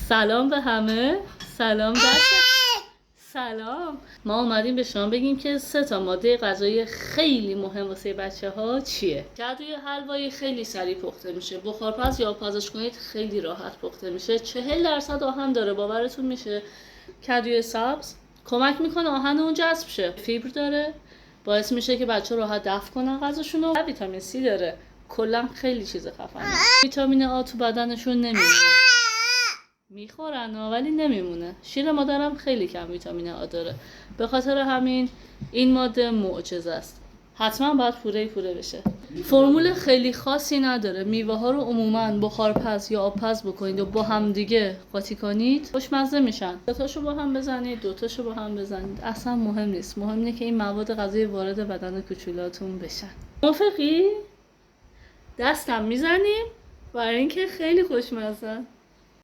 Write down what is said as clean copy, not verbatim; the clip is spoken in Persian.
سلام به همه. سلام سلام. ما اومدیم به شما بگیم که 3 ماده غذایی خیلی مهم واسه بچه‌ها چیه. کدوی حلوایی خیلی سریع پخته میشه. بخارپز یا آبپزش کنید خیلی راحت پخته میشه. 40% آهن داره، باورتون میشه. کدوی سبز کمک میکنه آهن اون جذب شه. فیبر داره، باعث میشه که بچه‌ها راحت دفع کنن غذاشونو. ویتامین سی داره. کلا خیلی چیز خفنه. ویتامین آ تو بدنشون نمیمونه. میخورن ولی نمیمونه. شیر مادرم خیلی کم ویتامین آ داره. به خاطر همین این ماده معجزه است. حتما باید پوره بشه. فرمول خیلی خاصی نداره. میوه ها رو عموما بخارپز یا آبپز بکنید و با هم دیگه قاطی کنید، خوشمزه میشن. 2تاشو با هم بزنید، 2تاشو با هم بزنید، اصلا مهم نیست. مهم اینه که این مواد غذایی وارد بدن کوچولاتون بشن. موافقی؟ دستم میزنیم برای اینکه خیلی خوشمزه.